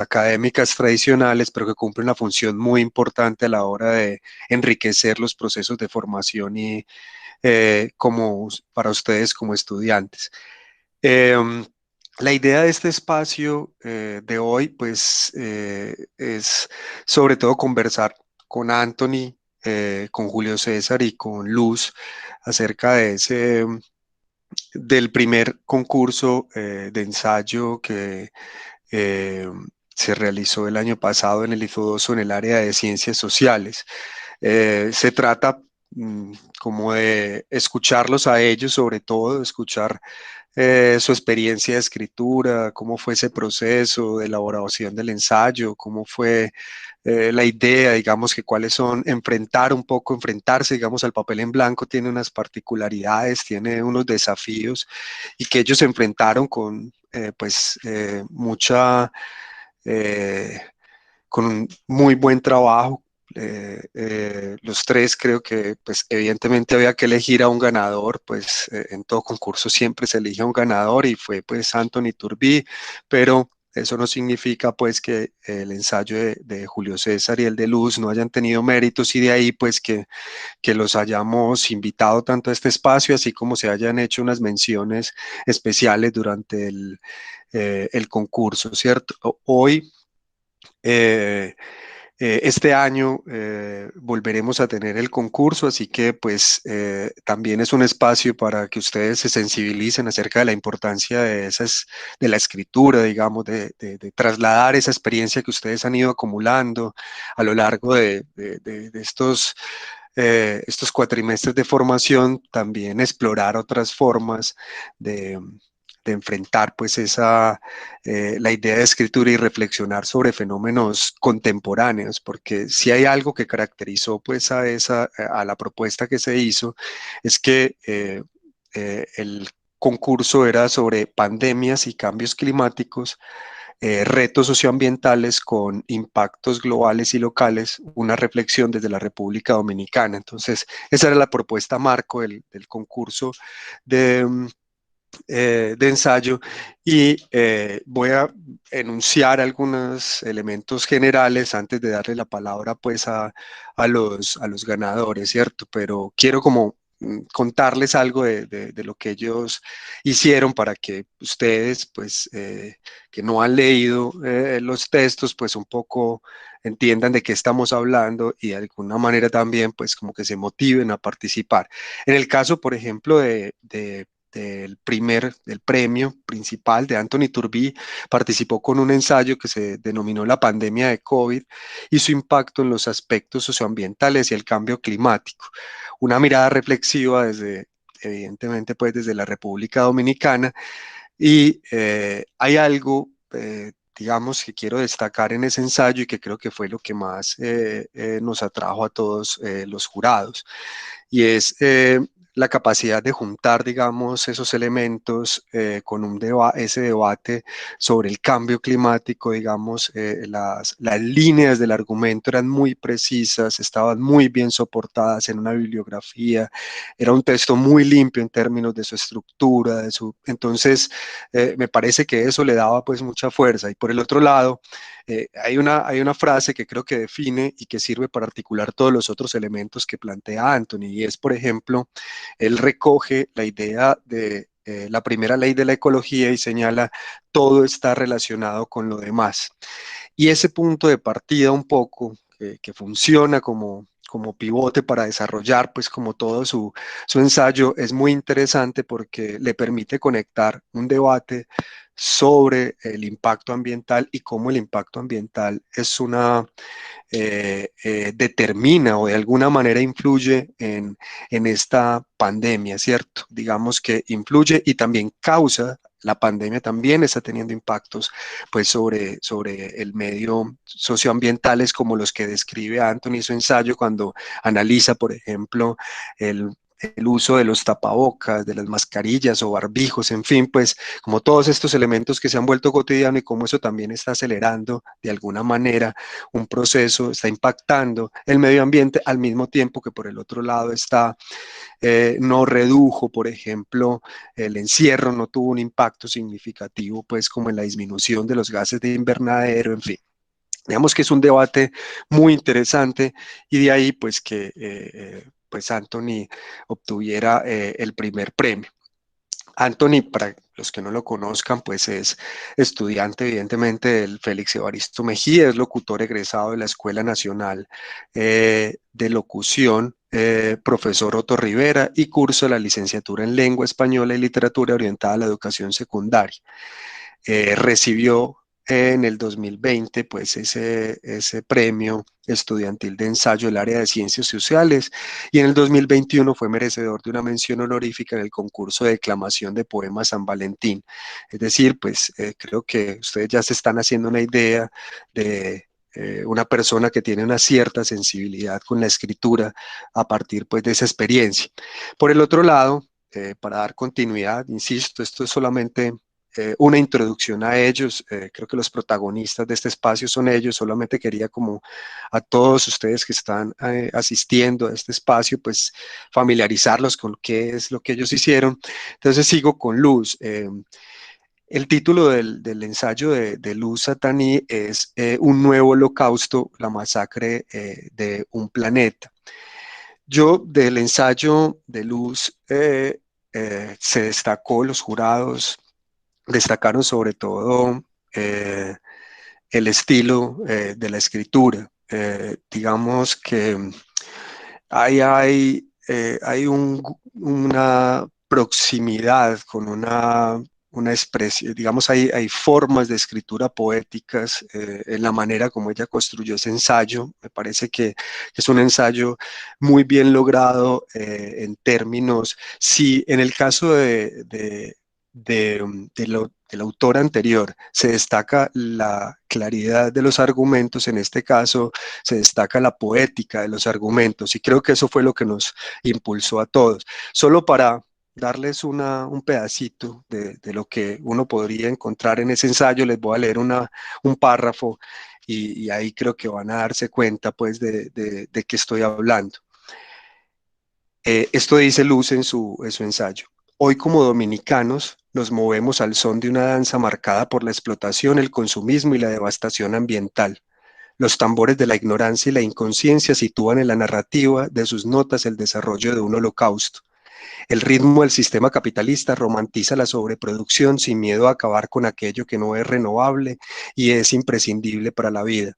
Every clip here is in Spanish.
académicas tradicionales, pero que cumplen una función muy importante a la hora de enriquecer los procesos de formación y como para ustedes como estudiantes. Em, la idea de este espacio de hoy, pues, es sobre todo conversar con Anthony, con Julio César y con Luz acerca de del primer concurso de ensayo que eh, se realizó el año pasado en el IFODOSO en el área de ciencias sociales. Se trata como de escucharlos a ellos, sobre todo, escuchar su experiencia de escritura, cómo fue ese proceso de elaboración del ensayo, cómo fue la idea, digamos que cuáles son, enfrentarse, digamos, al papel en blanco tiene unas particularidades, tiene unos desafíos y que ellos se enfrentaron con, mucha, eh, con un muy buen trabajo. Los tres creo que pues evidentemente había que elegir a un ganador, pues en todo concurso siempre se elige a un ganador y fue pues Anthony Turbí, pero eso no significa pues que el ensayo de Julio César y el de Luz no hayan tenido méritos y de ahí pues que los hayamos invitado tanto a este espacio, así como se hayan hecho unas menciones especiales durante el concurso, ¿cierto? Hoy eh, este año volveremos a tener el concurso, así que pues también es un espacio para que ustedes se sensibilicen acerca de la importancia de de la escritura, digamos, de trasladar esa experiencia que ustedes han ido acumulando a lo largo de estos cuatrimestres de formación, también explorar otras formas de, de enfrentar pues la idea de escritura y reflexionar sobre fenómenos contemporáneos, porque si hay algo que caracterizó pues a la propuesta que se hizo, es que el concurso era sobre pandemias y cambios climáticos, retos socioambientales con impactos globales y locales, una reflexión desde la República Dominicana. Entonces, esa era la propuesta marco del concurso de, de ensayo y voy a enunciar algunos elementos generales antes de darle la palabra pues a los ganadores, ¿cierto? Pero quiero como contarles algo de lo que ellos hicieron para que ustedes pues que no han leído los textos pues un poco entiendan de qué estamos hablando y de alguna manera también pues como que se motiven a participar. En el caso, por ejemplo, del premio principal de Anthony Turbí, participó con un ensayo que se denominó La pandemia de COVID y su impacto en los aspectos socioambientales y el cambio climático. Una mirada reflexiva desde, evidentemente, pues desde la República Dominicana y hay algo, digamos, que quiero destacar en ese ensayo y que creo que fue lo que más nos atrajo a todos los jurados y es la capacidad de juntar, digamos, esos elementos con ese debate sobre el cambio climático, digamos, las líneas del argumento eran muy precisas, estaban muy bien soportadas en una bibliografía, era un texto muy limpio en términos de su estructura, entonces me parece que eso le daba pues mucha fuerza. Y por el otro lado, hay una frase que creo que define y que sirve para articular todos los otros elementos que plantea Anthony, y es, por ejemplo, él recoge la idea de la primera ley de la ecología y señala todo está relacionado con lo demás. Y ese punto de partida un poco que funciona como pivote para desarrollar pues como todo su ensayo es muy interesante porque le permite conectar un debate sobre el impacto ambiental y cómo el impacto ambiental es determina o de alguna manera influye en esta pandemia, ¿cierto? Digamos que influye y también causa, la pandemia también está teniendo impactos pues sobre el medio socioambientales como los que describe Anthony en su ensayo cuando analiza, por ejemplo, el el uso de los tapabocas, de las mascarillas o barbijos, en fin, pues como todos estos elementos que se han vuelto cotidianos y cómo eso también está acelerando de alguna manera un proceso, está impactando el medio ambiente al mismo tiempo que por el otro lado está, no redujo, por ejemplo, el encierro, no tuvo un impacto significativo, pues como en la disminución de los gases de invernadero, en fin. Digamos que es un debate muy interesante y de ahí pues que pues Anthony obtuviera el primer premio. Anthony, para los que no lo conozcan, pues es estudiante evidentemente del Félix Evaristo Mejía, es locutor egresado de la Escuela Nacional de Locución, profesor Otto Rivera y curso la licenciatura en Lengua Española y Literatura orientada a la educación secundaria. Recibió en el 2020 pues ese premio estudiantil de ensayo del área de ciencias sociales y en el 2021 fue merecedor de una mención honorífica en el concurso de declamación de poemas San Valentín. Es decir, pues creo que ustedes ya se están haciendo una idea de una persona que tiene una cierta sensibilidad con la escritura a partir pues de esa experiencia. Por el otro lado, para dar continuidad, insisto, esto es solamente una introducción a ellos. Creo que los protagonistas de este espacio son ellos. Solamente quería como a todos ustedes que están asistiendo a este espacio, pues familiarizarlos con qué es lo que ellos hicieron. Entonces sigo con Luz. El título del ensayo de Luz Satani es Un nuevo holocausto, la masacre de un planeta. Yo del ensayo de Luz se destacó los jurados destacaron sobre todo el estilo de la escritura. Digamos que hay una proximidad con una expresión, digamos, hay formas de escritura poéticas en la manera como ella construyó ese ensayo. Me parece que es un ensayo muy bien logrado en términos, si en el caso del autor anterior se destaca la claridad de los argumentos, en este caso se destaca la poética de los argumentos y creo que eso fue lo que nos impulsó a todos. Solo para darles un pedacito de lo que uno podría encontrar en ese ensayo, les voy a leer un párrafo y ahí creo que van a darse cuenta pues de qué estoy hablando. Esto dice Luz en su ensayo. Hoy como dominicanos nos movemos al son de una danza marcada por la explotación, el consumismo y la devastación ambiental. Los tambores de la ignorancia y la inconsciencia sitúan en la narrativa de sus notas el desarrollo de un holocausto. El ritmo del sistema capitalista romantiza la sobreproducción sin miedo a acabar con aquello que no es renovable y es imprescindible para la vida.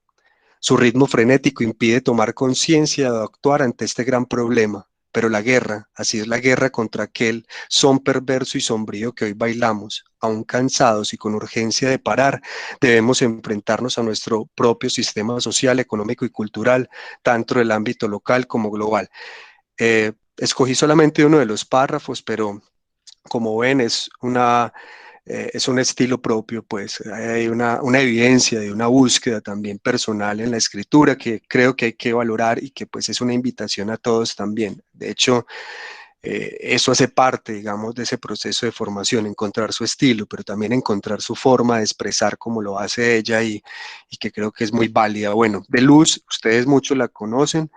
Su ritmo frenético impide tomar conciencia de actuar ante este gran problema, pero la guerra, así es la guerra contra aquel son perverso y sombrío que hoy bailamos, aún cansados y con urgencia de parar, debemos enfrentarnos a nuestro propio sistema social, económico y cultural, tanto en el ámbito local como global. Escogí solamente uno de los párrafos, pero como ven es un estilo propio, pues hay una evidencia de una búsqueda también personal en la escritura que creo que hay que valorar y que pues es una invitación a todos también. De hecho, eso hace parte, digamos, de ese proceso de formación, encontrar su estilo, pero también encontrar su forma de expresar como lo hace ella y que creo que es muy válida. Bueno, de Luz, ustedes muchos la conocen,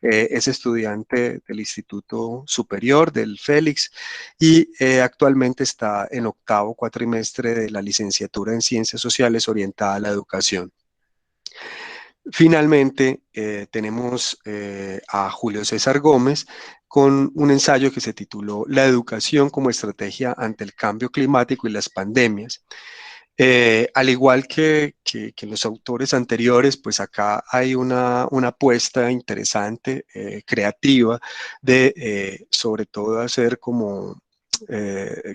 es estudiante del Instituto Superior del Félix y actualmente está en octavo cuatrimestre de la licenciatura en Ciencias Sociales orientada a la educación. Finalmente, tenemos a Julio César Gómez con un ensayo que se tituló La educación como estrategia ante el cambio climático y las pandemias. Al igual que los autores anteriores, pues acá hay una apuesta interesante, creativa, de sobre todo hacer como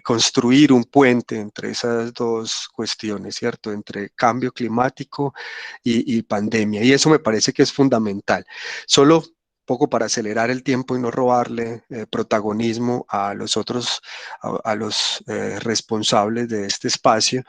construir un puente entre esas dos cuestiones, ¿cierto? Entre cambio climático y pandemia. Y eso me parece que es fundamental. Solo poco para acelerar el tiempo y no robarle protagonismo a los otros, a los responsables de este espacio,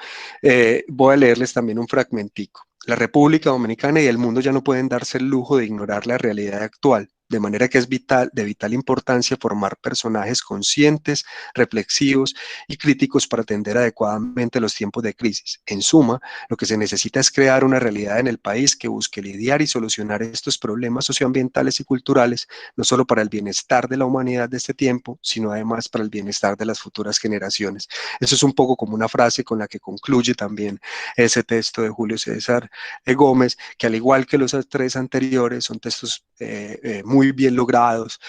voy a leerles también un fragmentico. La República Dominicana y el mundo ya no pueden darse el lujo de ignorar la realidad actual. de manera que es de vital importancia formar personajes conscientes, reflexivos y críticos para atender adecuadamente los tiempos de crisis. En suma, lo que se necesita es crear una realidad en el país que busque lidiar y solucionar estos problemas socioambientales y culturales, no solo para el bienestar de la humanidad de este tiempo, sino además para el bienestar de las futuras generaciones. Eso es un poco como una frase con la que concluye también ese texto de Julio César Gómez, que al igual que los tres anteriores, son textos muy bien logrados,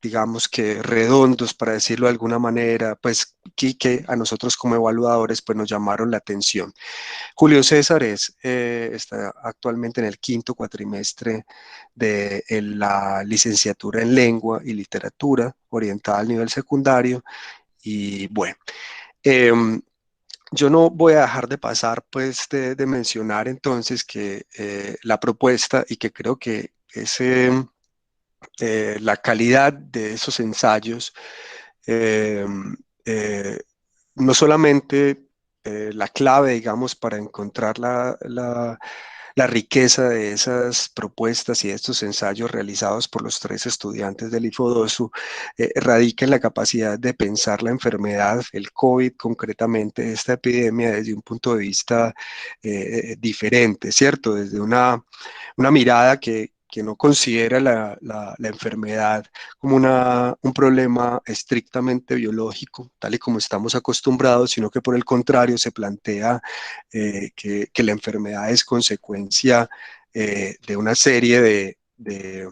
digamos que redondos, para decirlo de alguna manera, pues que a nosotros como evaluadores pues nos llamaron la atención. Julio César está actualmente en el quinto cuatrimestre de la licenciatura en Lengua y Literatura orientada al nivel secundario y bueno, eh, yo no voy a dejar de pasar, pues, de mencionar entonces que la propuesta y que creo que la calidad de esos ensayos, eh, eh, no solamente la clave, digamos, para encontrar la riqueza de esas propuestas y de estos ensayos realizados por los tres estudiantes del IFODOSU radica en la capacidad de pensar la enfermedad, el COVID concretamente, esta epidemia desde un punto de vista diferente, ¿cierto? Desde una mirada que no considera la enfermedad como un problema estrictamente biológico, tal y como estamos acostumbrados, sino que por el contrario se plantea que la enfermedad es consecuencia de una serie de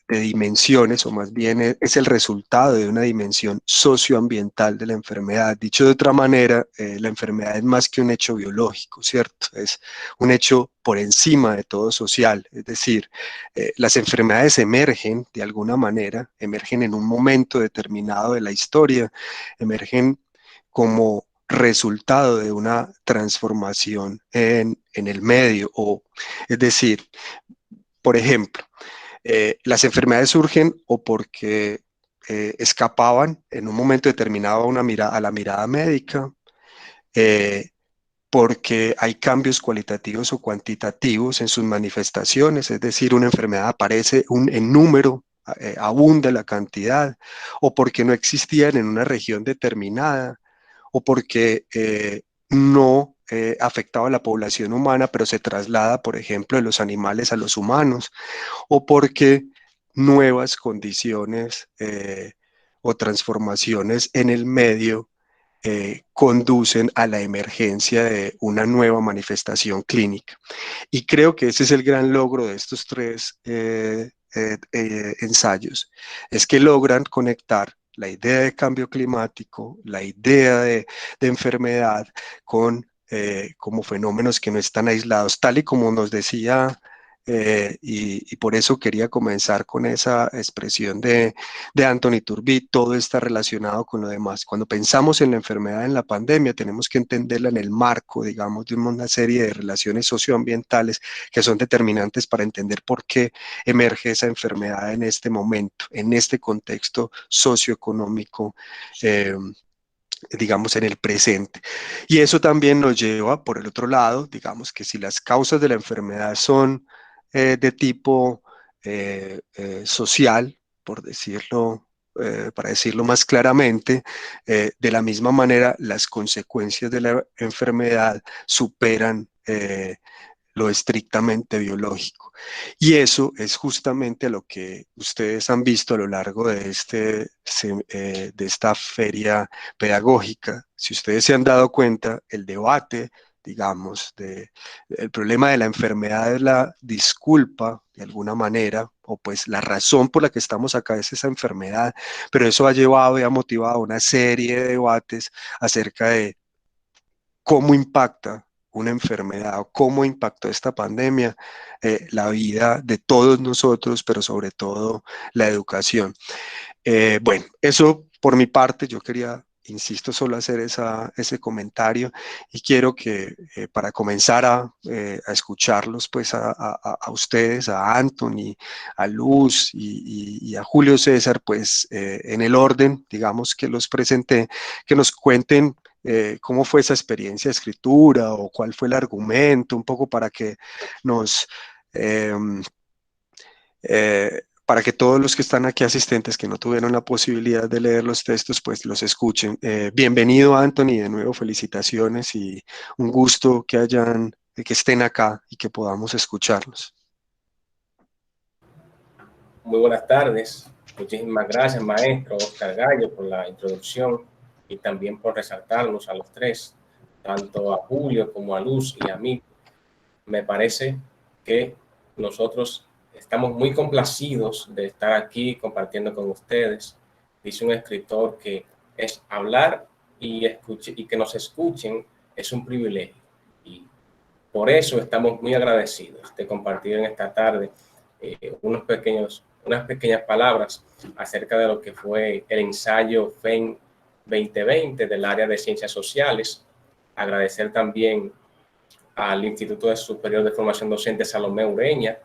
dimensiones, o más bien es el resultado de una dimensión socioambiental de la enfermedad. Dicho de otra manera, la enfermedad es más que un hecho biológico, ¿cierto? Es un hecho por encima de todo social. Es decir, las enfermedades emergen de alguna manera, emergen en un momento determinado de la historia, emergen como resultado de una transformación en el medio, o es decir, por ejemplo, las enfermedades surgen o porque escapaban en un momento determinado a la mirada médica, eh, porque hay cambios cualitativos o cuantitativos en sus manifestaciones, es decir, una enfermedad aparece en número, abunda la cantidad, o porque no existían en una región determinada, o porque no afectaba a la población humana, pero se traslada, por ejemplo, de los animales a los humanos, o porque nuevas condiciones o transformaciones en el medio conducen a la emergencia de una nueva manifestación clínica. Y creo que ese es el gran logro de estos tres ensayos, es que logran conectar la idea de cambio climático, la idea de enfermedad con como fenómenos que no están aislados, tal y como nos decía, y por eso quería comenzar con esa expresión de Anthony Turbi, todo está relacionado con lo demás. Cuando pensamos en la enfermedad en la pandemia, tenemos que entenderla en el marco, digamos, de una serie de relaciones socioambientales que son determinantes para entender por qué emerge esa enfermedad en este momento, en este contexto socioeconómico, digamos, en el presente. Y eso también nos lleva, por el otro lado, digamos que si las causas de la enfermedad son de tipo social, por decirlo, para decirlo más claramente, de la misma manera las consecuencias de la enfermedad superan lo estrictamente biológico. Y eso es justamente lo que ustedes han visto a lo largo de esta feria pedagógica. Si ustedes se han dado cuenta, el debate, digamos, el problema de la enfermedad es la disculpa, de alguna manera, o pues la razón por la que estamos acá es esa enfermedad, pero eso ha llevado y ha motivado una serie de debates acerca de cómo impacta una enfermedad o cómo impactó esta pandemia la vida de todos nosotros, pero sobre todo la educación. Bueno, eso por mi parte, yo quería, insisto, solo hacer ese comentario y quiero que para comenzar a escucharlos, pues a ustedes, a Anthony, a Luz y a Julio César, pues en el orden, digamos, que los presenté, que nos cuenten cómo fue esa experiencia de escritura o cuál fue el argumento, un poco para que nos... para que todos los que están aquí asistentes que no tuvieron la posibilidad de leer los textos, pues los escuchen. Bienvenido, Anthony, de nuevo, felicitaciones y un gusto que estén acá y que podamos escucharlos. Muy buenas tardes. Muchísimas gracias, maestro Oscar Gallo, por la introducción y también por resaltarnos a los tres, tanto a Julio como a Luz y a mí. Me parece que nosotros estamos muy complacidos de estar aquí compartiendo con ustedes. Dice un escritor que es hablar y que nos escuchen es un privilegio. Y por eso estamos muy agradecidos de compartir en esta tarde unas pequeñas palabras acerca de lo que fue el ensayo FEN 2020 del área de Ciencias Sociales. Agradecer también al Instituto Superior de Formación Docente Salomé Ureña,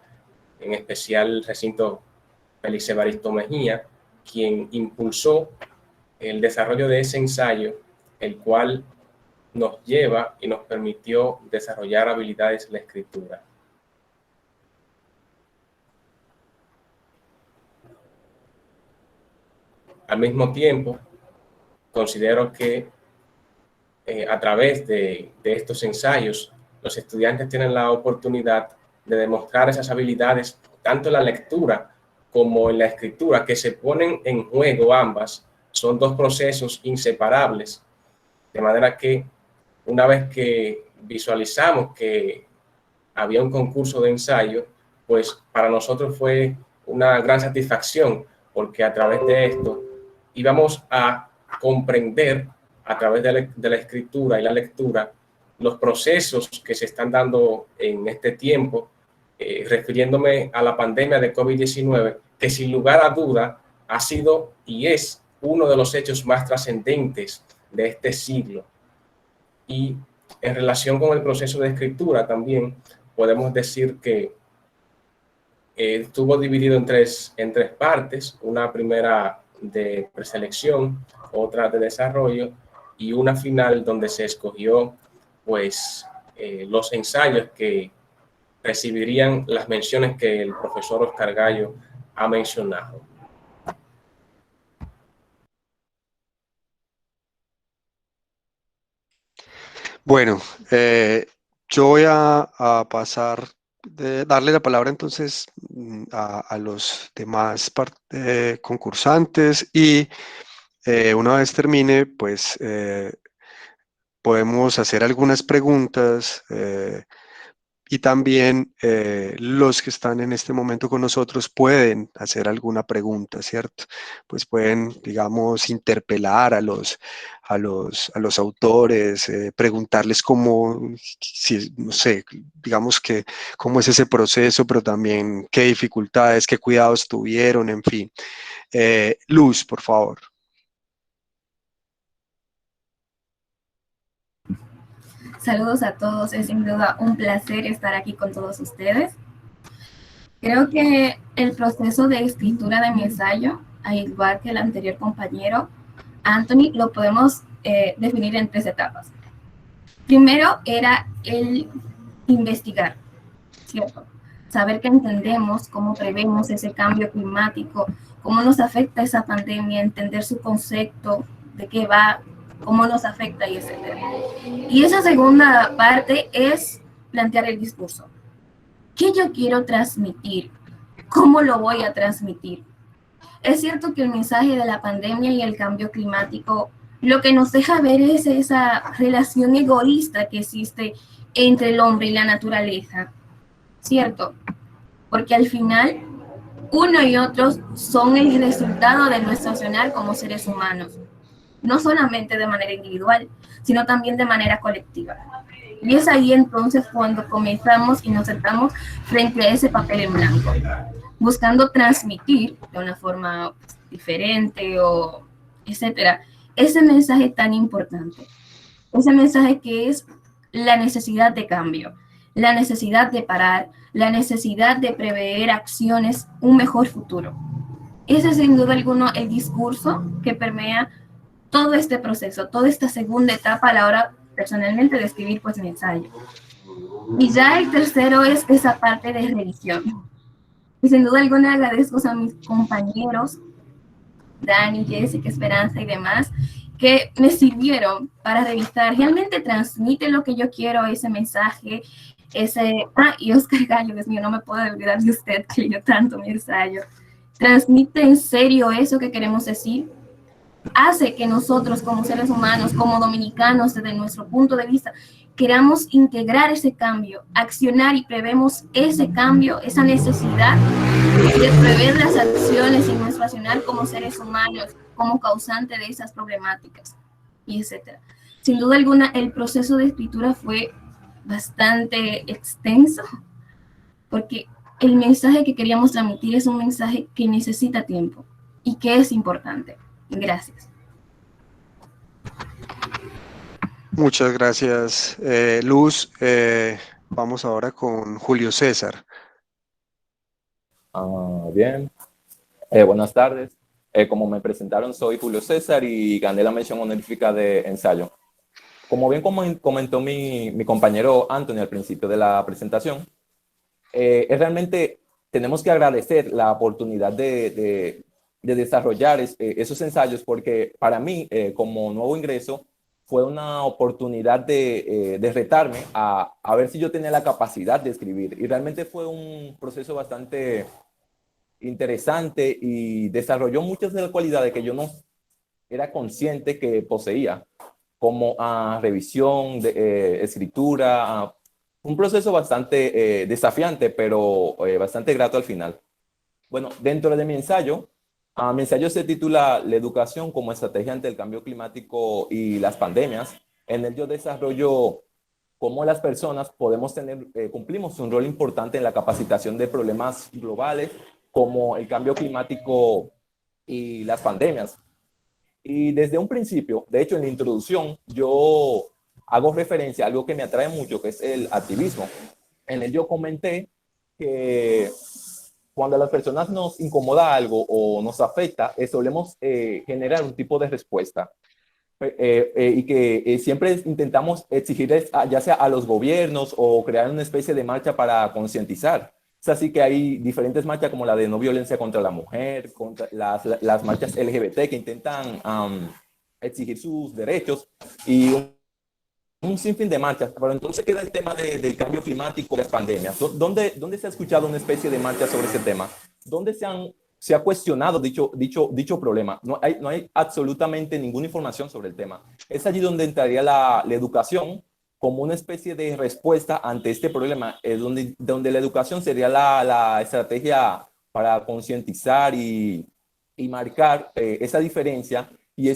en especial el recinto Félix Evaristo Mejía, quien impulsó el desarrollo de ese ensayo, el cual nos lleva y nos permitió desarrollar habilidades en la escritura. Al mismo tiempo, considero que a través de estos ensayos, los estudiantes tienen la oportunidad de demostrar esas habilidades tanto en la lectura como en la escritura, que se ponen en juego ambas. Son dos procesos inseparables, de manera que una vez que visualizamos que había un concurso de ensayo, pues para nosotros fue una gran satisfacción, porque a través de esto íbamos a comprender a través de la escritura y la lectura los procesos que se están dando en este tiempo, refiriéndome a la pandemia de COVID-19, que sin lugar a duda ha sido y es uno de los hechos más trascendentes de este siglo. Y en relación con el proceso de escritura también podemos decir que estuvo dividido en tres partes, una primera de preselección, otra de desarrollo y una final donde se escogió pues los ensayos que recibirían las menciones que el profesor Oscar Gallo ha mencionado. Bueno, yo voy a pasar, darle la palabra entonces a los demás concursantes y una vez termine, pues podemos hacer algunas preguntas y también los que están en este momento con nosotros pueden hacer alguna pregunta, ¿cierto? Pues pueden, digamos, interpelar a los autores, preguntarles cómo, si, no sé, digamos que cómo es ese proceso, pero también qué dificultades, qué cuidados tuvieron, en fin. Luz, por favor. Saludos a todos, es sin duda un placer estar aquí con todos ustedes. Creo que el proceso de escritura de mi ensayo, al igual que el anterior compañero, Anthony, lo podemos definir en tres etapas. Primero era el investigar, ¿cierto? Saber que entendemos, cómo prevemos ese cambio climático, cómo nos afecta esa pandemia, entender su concepto, de qué va, cómo nos afecta y etcétera. Y esa segunda parte es plantear el discurso. ¿Qué yo quiero transmitir? ¿Cómo lo voy a transmitir? Es cierto que el mensaje de la pandemia y el cambio climático lo que nos deja ver es esa relación egoísta que existe entre el hombre y la naturaleza, ¿cierto? Porque al final uno y otro son el resultado de nuestro accionar como seres humanos, no solamente de manera individual, sino también de manera colectiva. Y es ahí entonces cuando comenzamos y nos sentamos frente a ese papel en blanco, buscando transmitir de una forma diferente o etcétera, ese mensaje tan importante, ese mensaje que es la necesidad de cambio, la necesidad de parar, la necesidad de prever acciones, un mejor futuro. Ese es sin duda alguno el discurso que permea todo este proceso, toda esta segunda etapa a la hora personalmente de escribir pues mi ensayo. Y ya el tercero es esa parte de revisión. Y sin duda alguna agradezco a mis compañeros, Dani, Jessica, Esperanza y demás, que me sirvieron para revisar, realmente transmite lo que yo quiero, ese mensaje, y Oscar Gallo, Dios mío, no me puedo olvidar de usted que leyó tanto mi ensayo. Transmite en serio eso que queremos decir, hace que nosotros como seres humanos, como dominicanos, desde nuestro punto de vista, queramos integrar ese cambio, accionar y prevemos ese cambio, esa necesidad de prever las acciones en nuestro accionar como seres humanos, como causante de esas problemáticas, y etcétera. Sin duda alguna, el proceso de escritura fue bastante extenso, porque el mensaje que queríamos transmitir es un mensaje que necesita tiempo y que es importante. Gracias. Muchas gracias, Luz. Vamos ahora con Julio César. Bien, buenas tardes. Como me presentaron, soy Julio César y gané la mención honorífica de ensayo. Como bien comentó mi compañero Anthony al principio de la presentación, realmente tenemos que agradecer la oportunidad de desarrollar esos ensayos, porque para mí, como nuevo ingreso, fue una oportunidad de retarme a ver si yo tenía la capacidad de escribir. Y realmente fue un proceso bastante interesante y desarrolló muchas de las cualidades que yo no era consciente que poseía, como revisión, escritura, un proceso bastante desafiante, pero bastante grato al final. Bueno, dentro de mi ensayo se titula La educación como estrategia ante el cambio climático y las pandemias. En él yo desarrollo cómo las personas cumplimos un rol importante en la capacitación de problemas globales como el cambio climático y las pandemias. Y desde un principio, de hecho en la introducción, yo hago referencia a algo que me atrae mucho, que es el activismo. En el yo comenté que cuando a las personas nos incomoda algo o nos afecta, solemos generar un tipo de respuesta. Y que siempre intentamos exigirles, ya sea a los gobiernos o crear una especie de marcha para concientizar. Es así que hay diferentes marchas como la de no violencia contra la mujer, contra las marchas LGBT que intentan exigir sus derechos y un sinfín de marchas. Pero entonces queda el tema del cambio climático y las pandemias. ¿Dónde se ha escuchado una especie de marcha sobre ese tema? ¿Dónde se ha cuestionado dicho problema? No hay absolutamente ninguna información sobre el tema. Es allí donde entraría la educación como una especie de respuesta ante este problema, donde la educación sería la estrategia para concientizar y marcar esa diferencia y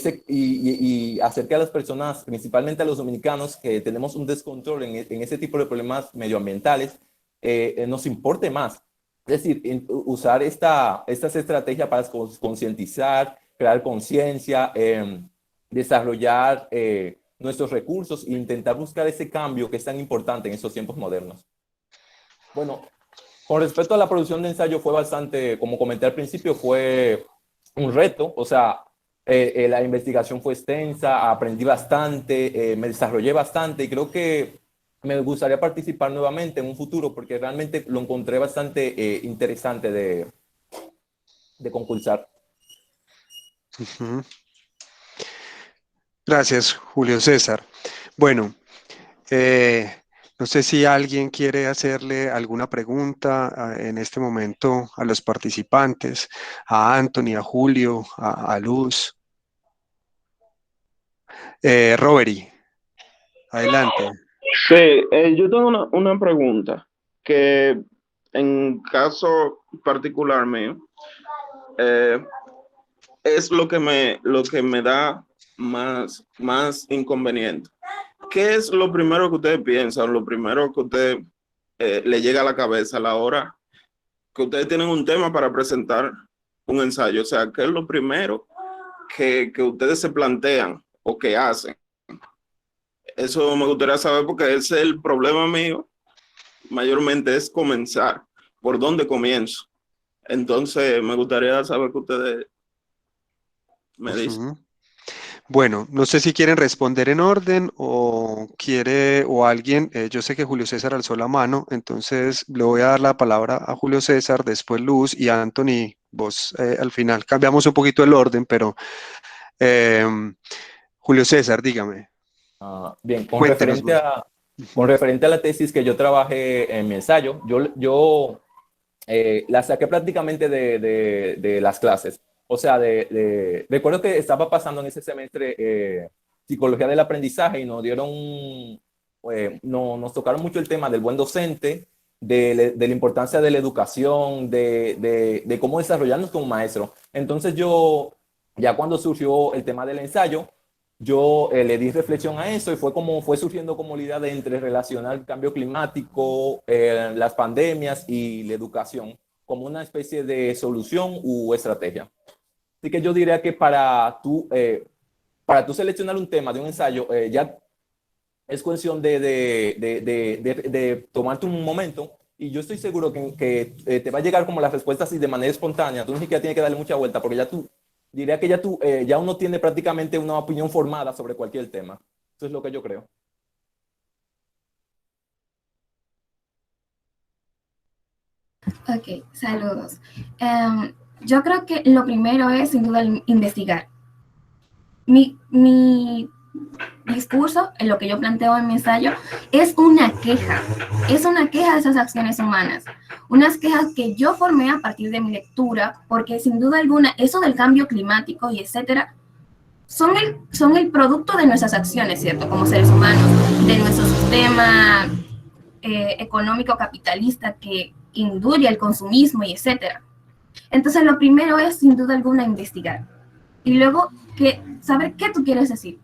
hacer que a las personas, principalmente a los dominicanos, que tenemos un descontrol en ese tipo de problemas medioambientales, nos importe más. Es decir, usar estas estrategias para concientizar, crear conciencia, desarrollar nuestros recursos e intentar buscar ese cambio que es tan importante en estos tiempos modernos. Bueno, con respecto a la producción de ensayo fue bastante, como comenté al principio, fue un reto. O sea, la investigación fue extensa, aprendí bastante, me desarrollé bastante y creo que me gustaría participar nuevamente en un futuro porque realmente lo encontré bastante interesante de concursar. Uh-huh. Gracias, Julio César. Bueno, no sé si alguien quiere hacerle alguna pregunta en este momento a los participantes, a Anthony, a Julio, a Luz. Robery, adelante. Sí, yo tengo una pregunta que en caso particular mío es lo que me da más inconveniente. ¿Qué es lo primero que ustedes piensan, lo primero que usted le llega a la cabeza a la hora que ustedes tienen un tema para presentar un ensayo? O sea, ¿qué es lo primero que ustedes se plantean o que hacen? Eso me gustaría saber porque ese es el problema mío. Mayormente es comenzar. ¿Por dónde comienzo? Entonces, me gustaría saber que ustedes me dicen. Bueno, no sé si quieren responder en orden o quiere o alguien, yo sé que Julio César alzó la mano, entonces le voy a dar la palabra a Julio César, después Luz y Anthony, vos al final. Cambiamos un poquito el orden, pero em, Julio César, dígame, Bien, cuéntenos más. con Ujú. referente a la tesis que yo trabajé en mi ensayo, yo la saqué prácticamente de las clases. O sea, recuerdo que estaba pasando en ese semestre psicología del aprendizaje y nos dieron, no, nos tocaron mucho el tema del buen docente, de la importancia de la educación, de cómo desarrollarnos como maestro. Entonces yo, ya cuando surgió el tema del ensayo, yo le di reflexión a eso y fue surgiendo como la idea de entre relacionar el cambio climático, las pandemias y la educación como una especie de solución u estrategia. Así que yo diría que para tú seleccionar un tema de un ensayo, ya es cuestión de tomarte un momento y yo estoy seguro que te va a llegar como las respuestas así de manera espontánea. Tú ni siquiera tienes que darle mucha vuelta porque ya tú, diría que ya uno tiene prácticamente una opinión formada sobre cualquier tema. Eso es lo que yo creo. Ok, saludos. Yo creo que lo primero es, sin duda, investigar. Mi discurso, en lo que yo planteo en mi ensayo, es una queja. Es una queja de esas acciones humanas. Unas quejas que yo formé a partir de mi lectura, porque sin duda alguna, eso del cambio climático y etcétera, son el producto de nuestras acciones, ¿cierto? Como seres humanos, de nuestro sistema económico capitalista que induye al consumismo y etcétera. Entonces, lo primero es, sin duda alguna, investigar. Y luego, saber qué tú quieres decir.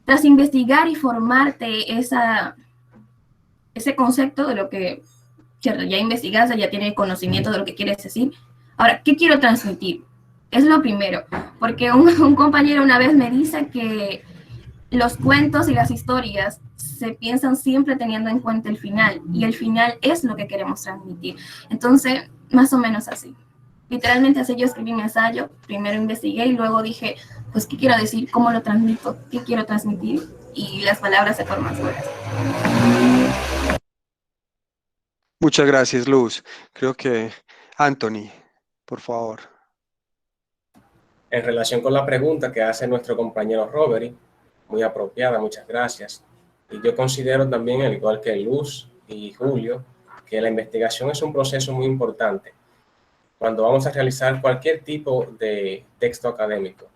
Tras investigar y formarte ese concepto de lo que, cierto, ya investigaste, ya tienes conocimiento de lo que quieres decir. Ahora, ¿qué quiero transmitir? Es lo primero, porque un compañero una vez me dice que los cuentos y las historias se piensan siempre teniendo en cuenta el final, y el final es lo que queremos transmitir. Entonces, más o menos así. Literalmente así yo escribí mi ensayo, primero investigué y luego dije, pues, ¿qué quiero decir? ¿Cómo lo transmito? ¿Qué quiero transmitir? Y las palabras se forman solas. Muchas gracias, Luz. Creo que Anthony, por favor. En relación con la pregunta que hace nuestro compañero Robert, muy apropiada, muchas gracias. Y yo considero también, al igual que Luz y Julio, que la investigación es un proceso muy importante cuando vamos a realizar cualquier tipo de texto académico.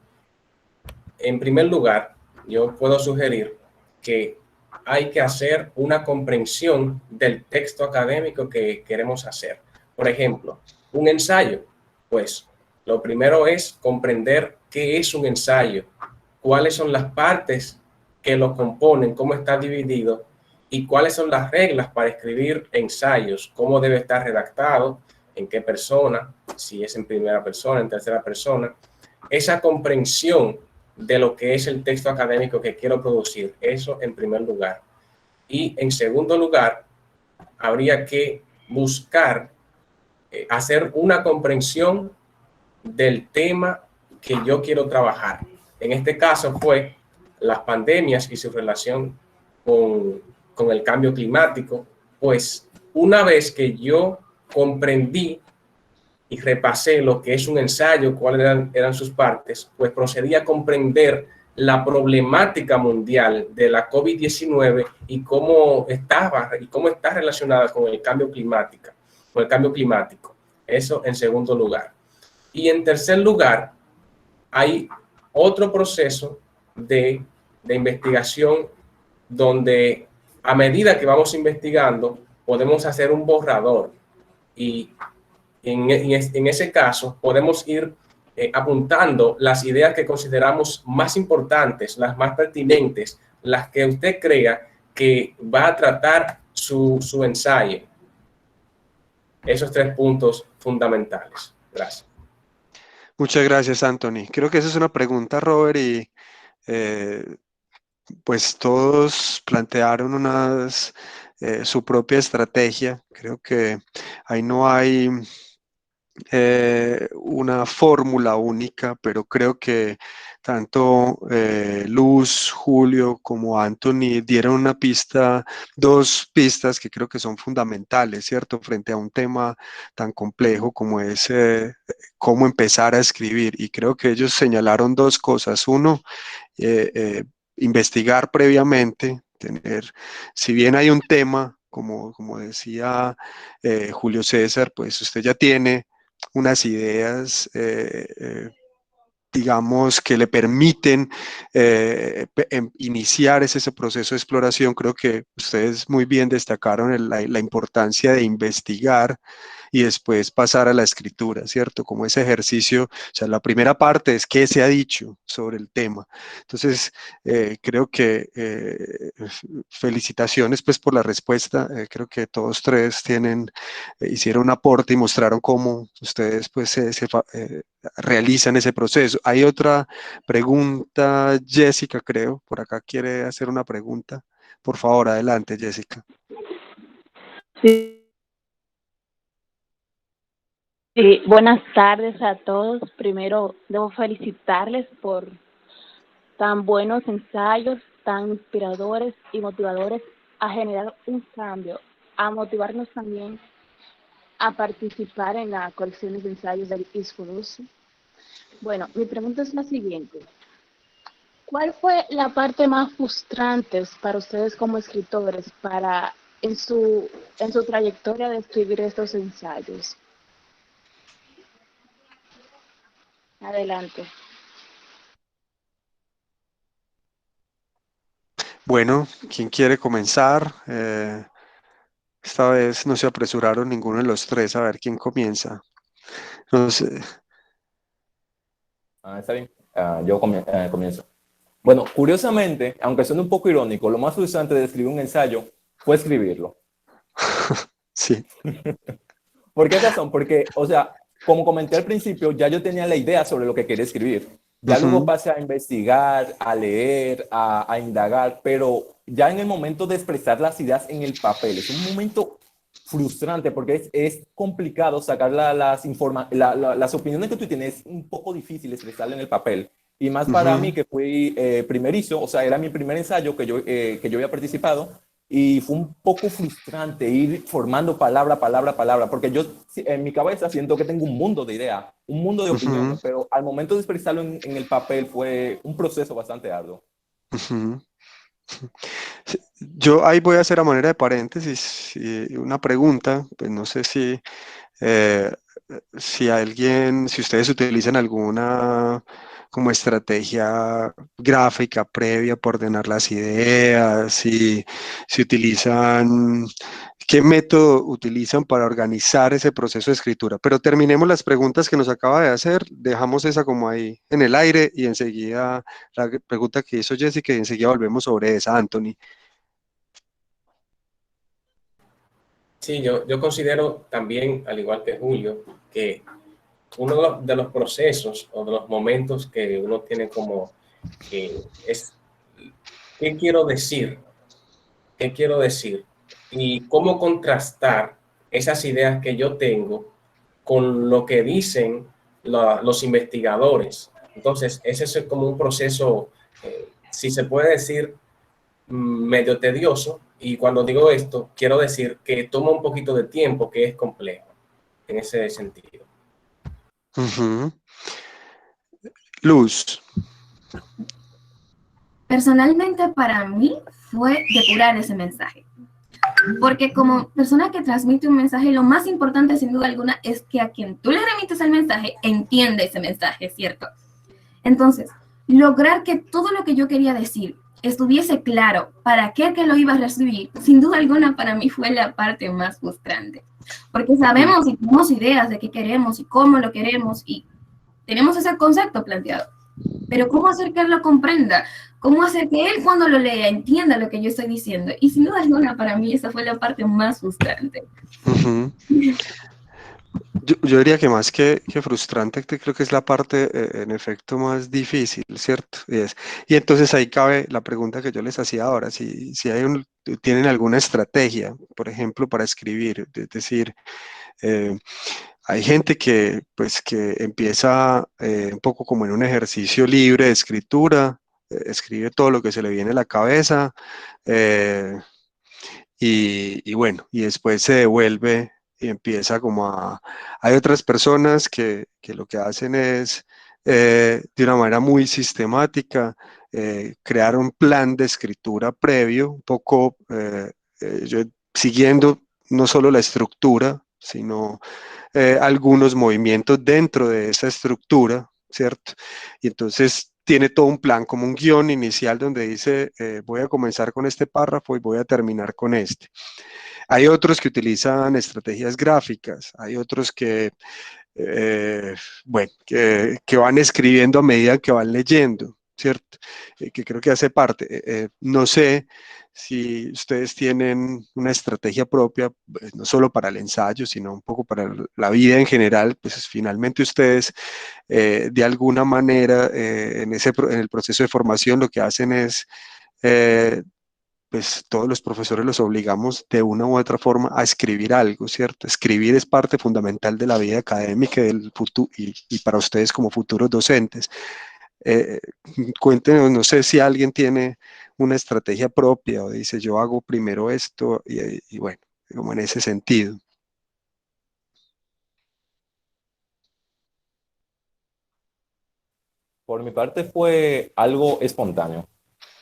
En primer lugar, yo puedo sugerir que hay que hacer una comprensión del texto académico que queremos hacer. Por ejemplo, un ensayo, pues lo primero es comprender qué es un ensayo, cuáles son las partes que lo componen, cómo está dividido y cuáles son las reglas para escribir ensayos, cómo debe estar redactado, en qué persona, si es en primera persona, en tercera persona. Esa comprensión de lo que es el texto académico que quiero producir, eso en primer lugar. Y en segundo lugar, habría que buscar hacer una comprensión del tema que yo quiero trabajar. En este caso fue las pandemias y su relación con el cambio climático. Pues una vez que yo comprendí y repasé lo que es un ensayo, cuáles eran sus partes, pues procedí a comprender la problemática mundial de la COVID-19 y cómo está relacionada con el cambio climático. Eso en segundo lugar. Y en tercer lugar, hay otro proceso de investigación donde a medida que vamos investigando podemos hacer un borrador y en ese caso podemos ir apuntando las ideas que consideramos más importantes, las más pertinentes, las que usted crea que va a tratar su ensayo. Esos tres puntos fundamentales. Gracias. Muchas gracias, Anthony. Creo que esa es una pregunta, Robert, y eh, pues todos plantearon su propia estrategia. Creo que ahí no hay una fórmula única, pero creo que tanto Luz, Julio como Anthony dieron una pista, dos pistas que creo que son fundamentales, ¿cierto? Frente a un tema tan complejo como es cómo empezar a escribir. Y creo que ellos señalaron dos cosas. Uno, investigar previamente, tener, si bien hay un tema, como decía Julio César, pues usted ya tiene unas ideas, digamos, que le permiten iniciar ese proceso de exploración. Creo que ustedes muy bien destacaron la importancia de investigar y después pasar a la escritura, ¿cierto? Como ese ejercicio, o sea, la primera parte es qué se ha dicho sobre el tema. Entonces, creo que felicitaciones pues por la respuesta. Creo que todos tres tienen, hicieron un aporte y mostraron cómo ustedes pues realizan ese proceso. Hay otra pregunta, Jessica, creo, por acá quiere hacer una pregunta. Por favor, adelante, Jessica. Sí, buenas tardes a todos. Primero, debo felicitarles por tan buenos ensayos, tan inspiradores y motivadores a generar un cambio, a motivarnos también a participar en las colecciones de ensayos del ISFUDUSI. Bueno, mi pregunta es la siguiente. ¿Cuál fue la parte más frustrante para ustedes como escritores en su trayectoria de escribir estos ensayos? Adelante. Bueno, ¿quién quiere comenzar? Esta vez no se apresuraron ninguno de los tres a ver quién comienza. No sé. Está bien. Yo comienzo. Bueno, curiosamente, aunque suene un poco irónico, lo más frustrante de escribir un ensayo fue escribirlo. Sí. ¿Por qué razón? Porque, o sea, como comenté al principio, ya yo tenía la idea sobre lo que quería escribir. Ya luego pasé a investigar, a leer, a indagar, pero ya en el momento de expresar las ideas en el papel, es un momento frustrante porque es complicado sacar las opiniones que tú tienes, es un poco difícil expresarlas en el papel. Y más para mí que fui primerizo, o sea, era mi primer ensayo que yo había participado, y fue un poco frustrante ir formando palabra, palabra, palabra, porque yo en mi cabeza siento que tengo un mundo de ideas, un mundo de opiniones, pero al momento de expresarlo en el papel fue un proceso bastante arduo. Yo ahí voy a hacer a manera de paréntesis una pregunta, pues no sé eh, si ustedes utilizan alguna como estrategia gráfica previa para ordenar las ideas, si utilizan, qué método utilizan para organizar ese proceso de escritura. Pero terminemos las preguntas que nos acaba de hacer, dejamos esa como ahí en el aire y enseguida la pregunta que hizo Jessica y enseguida volvemos sobre esa, Anthony. Sí, yo considero también, al igual que Julio, que uno de los procesos o de los momentos que uno tiene como que es, ¿qué quiero decir? ¿Qué quiero decir? Y cómo contrastar esas ideas que yo tengo con lo que dicen los investigadores. Entonces, ese es como un proceso, si se puede decir, medio tedioso. Y cuando digo esto, quiero decir que toma un poquito de tiempo, que es complejo en ese sentido. Luz. Personalmente para mí fue depurar ese mensaje. Porque como persona que transmite un mensaje, lo más importante sin duda alguna es que a quien tú le remites el mensaje entienda ese mensaje, ¿cierto? Entonces, lograr que todo lo que yo quería decir estuviese claro para aquel que lo iba a recibir, sin duda alguna para mí fue la parte más frustrante. Porque sabemos y tenemos ideas de qué queremos y cómo lo queremos y tenemos ese concepto planteado. Pero ¿cómo hacer que él lo comprenda? ¿Cómo hacer que él cuando lo lea entienda lo que yo estoy diciendo? Y sin duda alguna para mí esa fue la parte más frustrante. Yo diría que más que frustrante, creo que es la parte en efecto más difícil, ¿cierto? Y entonces ahí cabe la pregunta que yo les hacía ahora, si tienen alguna estrategia, por ejemplo, para escribir, es decir, Hay gente que, pues, que empieza un poco como en un ejercicio libre de escritura, escribe todo lo que se le viene a la cabeza, eh, y bueno, y después se devuelve y empieza como a... Hay otras personas que lo que hacen es, de una manera muy sistemática, crear un plan de escritura previo, un poco siguiendo no solo la estructura, sino algunos movimientos dentro de esa estructura, ¿cierto? Y entonces tiene todo un plan, como un guión inicial donde dice, voy a comenzar con este párrafo y voy a terminar con este. Hay otros que utilizan estrategias gráficas, hay otros que, bueno, que van escribiendo a medida que van leyendo, ¿cierto? Que creo que hace parte. No sé si ustedes tienen una estrategia propia, no solo para el ensayo, sino un poco para la vida en general, pues finalmente ustedes de alguna manera en el proceso de formación lo que hacen es, pues todos los profesores los obligamos de una u otra forma a escribir algo, ¿cierto? Escribir es parte fundamental de la vida académica del futuro, y para ustedes como futuros docentes. Eh, Cuéntenos, no sé si alguien tiene una estrategia propia o dice yo hago primero esto y bueno, como en ese sentido. Por mi parte fue algo espontáneo.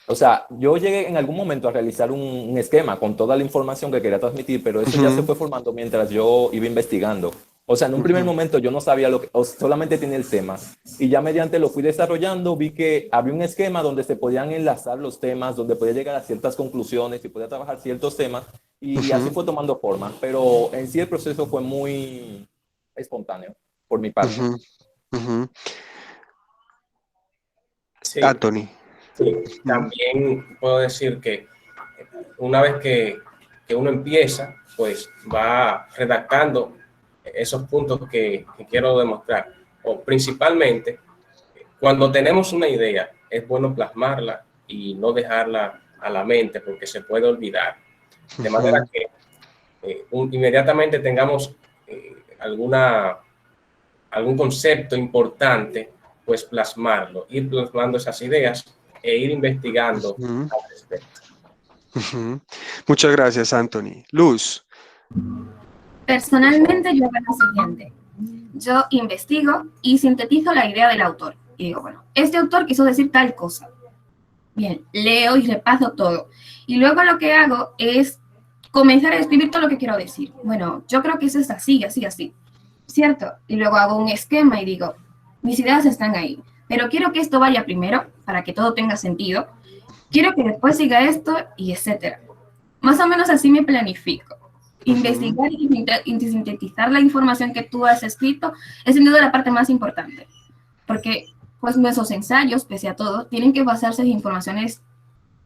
O sea, yo llegué en algún momento a realizar un esquema con toda la información que quería transmitir, pero eso ya se Ujú, fue formando mientras yo iba investigando. O sea, en un primer ujú, momento yo no sabía lo que, o solamente tenía el tema. Y ya mediante lo fui desarrollando, vi que había un esquema donde se podían enlazar los temas, donde podía llegar a ciertas conclusiones y podía trabajar ciertos temas. Y así ujú, fue tomando forma. Pero en sí el proceso fue muy espontáneo, por mi parte. ujú, ujú. Sí, Anthony. sí. Ujú, También puedo decir que una vez que uno empieza, pues va redactando esos puntos que quiero demostrar. O principalmente, cuando tenemos una idea, es bueno plasmarla y no dejarla a la mente porque se puede olvidar. De manera ujú, que inmediatamente tengamos algún concepto importante, pues plasmarlo, ir plasmando esas ideas e ir investigando ujú, al respecto. ujú. Muchas gracias, Anthony. Luz, por favor. Personalmente yo hago lo siguiente. Yo investigo y sintetizo la idea del autor. Y digo, bueno, este autor quiso decir tal cosa. Bien, leo y repaso todo. Y luego lo que hago es comenzar a escribir todo lo que quiero decir. Bueno, yo creo que eso es así, así, así. ¿Cierto? Y luego hago un esquema y digo, mis ideas están ahí, pero quiero que esto vaya primero para que todo tenga sentido. Quiero que después siga esto y etcétera. Más o menos así me planifico. Ujú, Investigar y sintetizar la información que tú has escrito es sin duda la parte más importante, porque pues nuestros ensayos, pese a todo, tienen que basarse en informaciones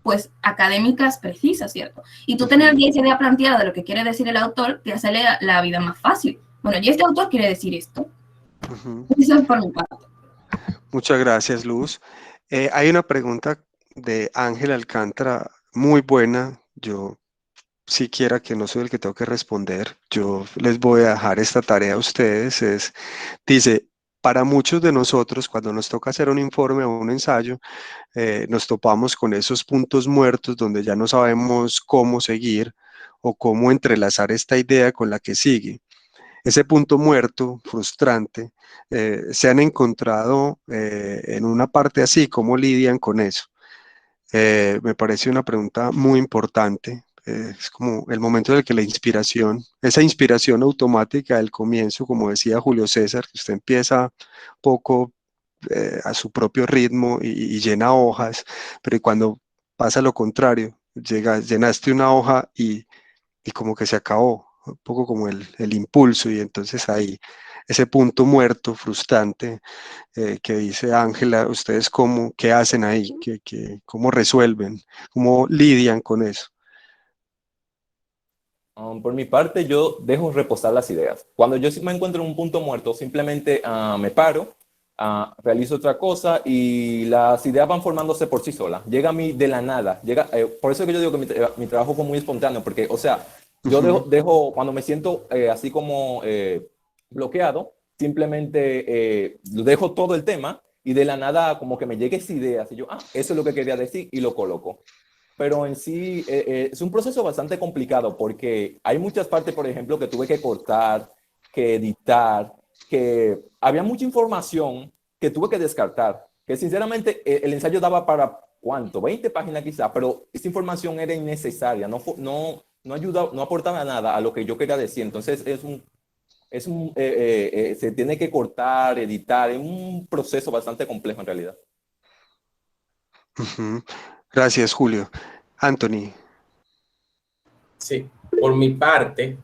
pues académicas precisas, ¿cierto? Y tú tener ujú, esa idea planteada de lo que quiere decir el autor te hace la vida más fácil. Bueno, y este autor quiere decir esto. ujú. Eso es por mi parte. Muchas gracias, Luz. Hay una pregunta de Ángel Alcántara muy buena. Yo siquiera que no soy el que tengo que responder, yo les voy a dejar esta tarea a ustedes. Dice, para muchos de nosotros, cuando nos toca hacer un informe o un ensayo, nos topamos con esos puntos muertos donde ya no sabemos cómo seguir o cómo entrelazar esta idea con la que sigue. Ese punto muerto, frustrante, se han encontrado en una parte así, ¿cómo lidian con eso? Me parece una pregunta muy importante. Es como el momento en el que la inspiración, esa inspiración automática del comienzo, como decía Julio César, que usted empieza poco a su propio ritmo y llena hojas, pero cuando pasa lo contrario, llenaste una hoja y como que se acabó, un poco como el impulso, y entonces ahí ese punto muerto, frustrante, que dice Ángela, ¿ustedes cómo, qué hacen ahí? ¿Cómo resuelven? ¿Cómo lidian con eso? Por mi parte, yo dejo reposar las ideas. Cuando yo me encuentro en un punto muerto, simplemente me paro, realizo otra cosa y las ideas van formándose por sí solas. Llega a mí de la nada. Por eso que yo digo que mi trabajo fue muy espontáneo, porque, o sea, Yo dejo cuando me siento así como bloqueado, simplemente dejo todo el tema y de la nada como que me llegue esa idea, así yo, eso es lo que quería decir y lo coloco. Pero en sí es un proceso bastante complicado porque hay muchas partes, por ejemplo, que tuve que cortar, que editar, que había mucha información que tuve que descartar, que sinceramente el ensayo daba para, ¿cuánto? 20 páginas quizá, pero esa información era innecesaria, no ayudaba, no aportaba nada a lo que yo quería decir. Entonces se tiene que cortar, editar, es un proceso bastante complejo en realidad. Gracias, Julio. Anthony. Sí, por mi parte,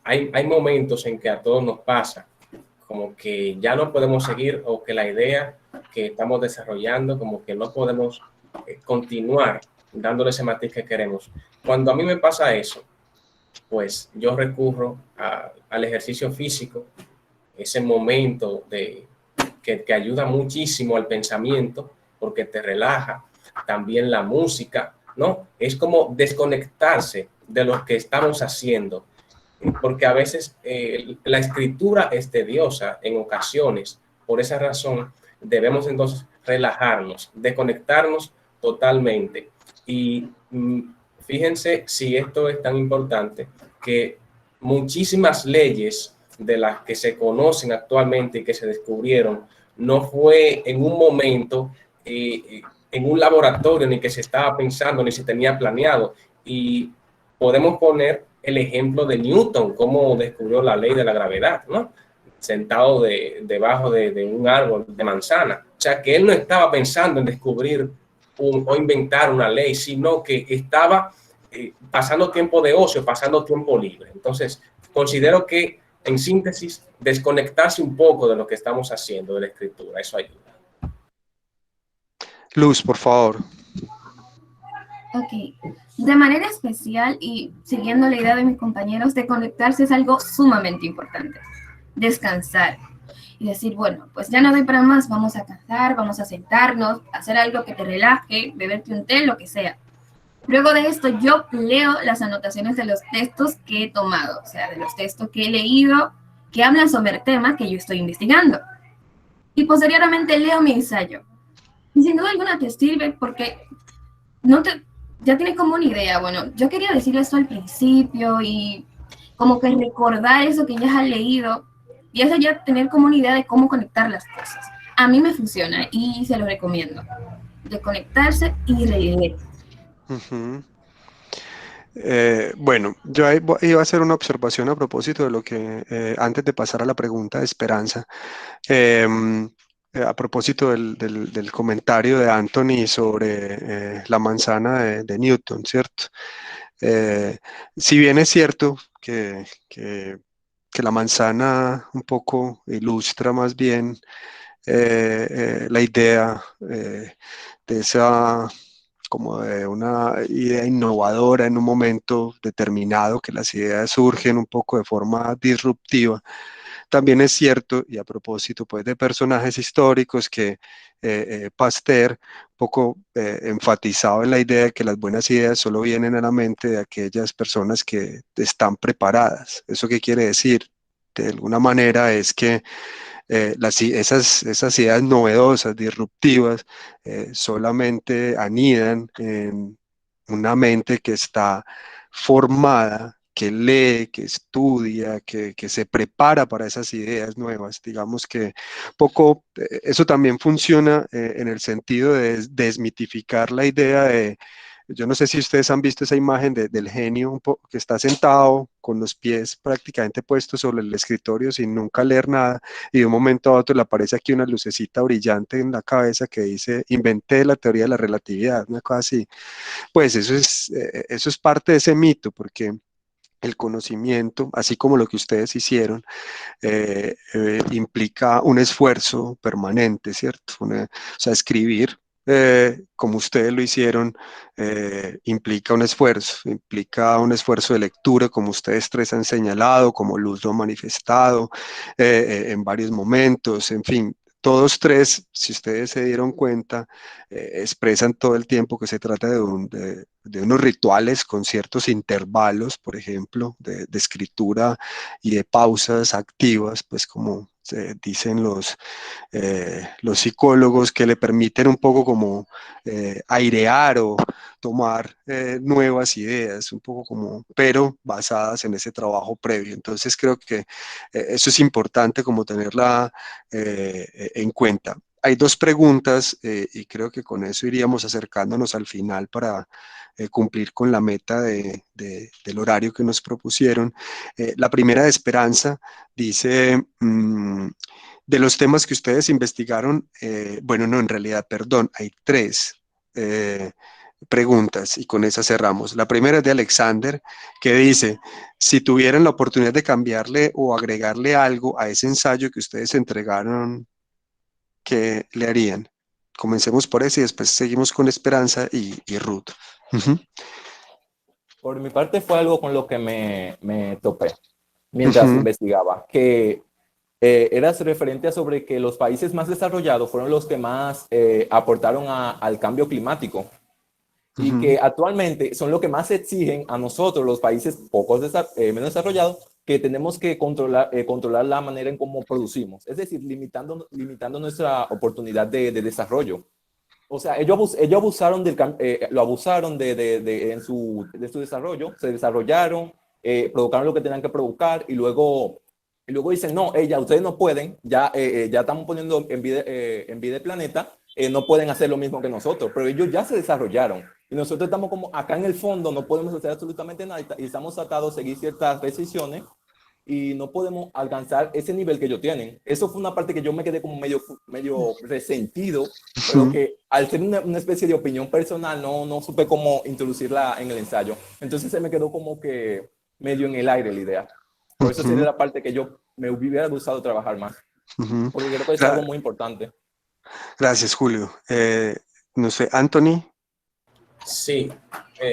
hay momentos en que a todos nos pasa, como que ya no podemos seguir o que la idea que estamos desarrollando, como que no podemos continuar dándole ese matiz que queremos. Cuando a mí me pasa eso, pues yo recurro al ejercicio físico, ese momento que ayuda muchísimo al pensamiento porque te relaja, también la música, ¿no? Es como desconectarse de lo que estamos haciendo, porque a veces la escritura es tediosa en ocasiones. Por esa razón debemos entonces relajarnos, desconectarnos totalmente. Y fíjense si esto es tan importante, que muchísimas leyes de las que se conocen actualmente y que se descubrieron, no fue en un momento, en un laboratorio, ni que se estaba pensando, ni se tenía planeado. Y podemos poner el ejemplo de Newton, cómo descubrió la ley de la gravedad, ¿no? Sentado debajo de un árbol de manzana. O sea, que él no estaba pensando en descubrir o inventar una ley, sino que estaba pasando tiempo de ocio, pasando tiempo libre. Entonces, considero que, en síntesis, desconectarse un poco de lo que estamos haciendo, de la escritura, eso ayuda. Luz, por favor. Ok, de manera especial y siguiendo la idea de mis compañeros, de conectarse es algo sumamente importante. Descansar y decir, bueno, pues ya no doy para más, vamos a cansar, vamos a sentarnos, hacer algo que te relaje, beberte un té, lo que sea. Luego de esto yo leo las anotaciones de los textos que he tomado, o sea, de los textos que he leído, que hablan sobre el tema que yo estoy investigando. Y posteriormente leo mi ensayo. Y sin duda alguna te sirve porque ya tienes como una idea, bueno, yo quería decir esto al principio y como que recordar eso que ya has leído y eso ya tener como una idea de cómo conectar las cosas. A mí me funciona y se lo recomiendo, de conectarse y releer. Bueno, yo iba a hacer una observación a propósito de lo que, antes de pasar a la pregunta de Esperanza, a propósito del comentario de Anthony sobre la manzana de Newton, ¿cierto? Si bien es cierto que la manzana un poco ilustra más bien la idea de esa, como de una idea innovadora en un momento determinado, que las ideas surgen un poco de forma disruptiva. También es cierto, y a propósito pues de personajes históricos, que Pasteur un poco enfatizaba en la idea de que las buenas ideas solo vienen a la mente de aquellas personas que están preparadas. ¿Eso qué quiere decir? De alguna manera es que esas ideas novedosas, disruptivas, solamente anidan en una mente que está formada, que lee, que estudia, que se prepara para esas ideas nuevas. Digamos que poco, eso también funciona en el sentido de desmitificar la idea de... Yo no sé si ustedes han visto esa imagen del genio que está sentado con los pies prácticamente puestos sobre el escritorio sin nunca leer nada, y de un momento a otro le aparece aquí una lucecita brillante en la cabeza que dice: inventé la teoría de la relatividad, una cosa así. Pues eso es parte de ese mito, porque el conocimiento, así como lo que ustedes hicieron, implica un esfuerzo permanente, ¿cierto? O sea, escribir, como ustedes lo hicieron, implica un esfuerzo de lectura, como ustedes tres han señalado, como Luz lo ha manifestado en varios momentos, en fin. todos tres, si ustedes se dieron cuenta, expresan todo el tiempo que se trata de unos rituales con ciertos intervalos, por ejemplo, de escritura y de pausas activas, pues como se dicen los psicólogos, que le permiten un poco como airear o tomar nuevas ideas, un poco como, pero basadas en ese trabajo previo. Entonces creo que eso es importante como tenerla en cuenta. Hay dos preguntas y creo que con eso iríamos acercándonos al final para cumplir con la meta del horario que nos propusieron. La primera de Esperanza dice, de los temas que ustedes investigaron, bueno, no, en realidad, perdón, hay tres preguntas y con esas cerramos. La primera es de Alexander, que dice, si tuvieran la oportunidad de cambiarle o agregarle algo a ese ensayo que ustedes entregaron, ¿qué le harían? Comencemos por ese y después seguimos con Esperanza y Ruth. Uh-huh. Por mi parte fue algo con lo que me topé mientras investigaba, que era referente a sobre que los países más desarrollados fueron los que más aportaron al cambio climático y que actualmente son los que más exigen a nosotros, los países menos desarrollados, que tenemos que controlar la manera en cómo producimos, es decir, limitando nuestra oportunidad de desarrollo. O sea, ellos abusaron lo abusaron de su desarrollo, se desarrollaron, provocaron lo que tenían que provocar y luego dicen, no, ya ustedes no pueden, ya estamos poniendo en vida el planeta, no pueden hacer lo mismo que nosotros, pero ellos ya se desarrollaron y nosotros estamos como acá en el fondo, no podemos hacer absolutamente nada y estamos atados a seguir ciertas restricciones y no podemos alcanzar ese nivel que ellos tienen. Eso fue una parte que yo me quedé como medio resentido, pero que al ser una especie de opinión personal no supe cómo introducirla en el ensayo. Entonces se me quedó como que medio en el aire la idea. Por eso sería la parte que yo me hubiera gustado trabajar más. Porque creo que es algo muy importante. Gracias, Julio. No sé, Anthony. Sí,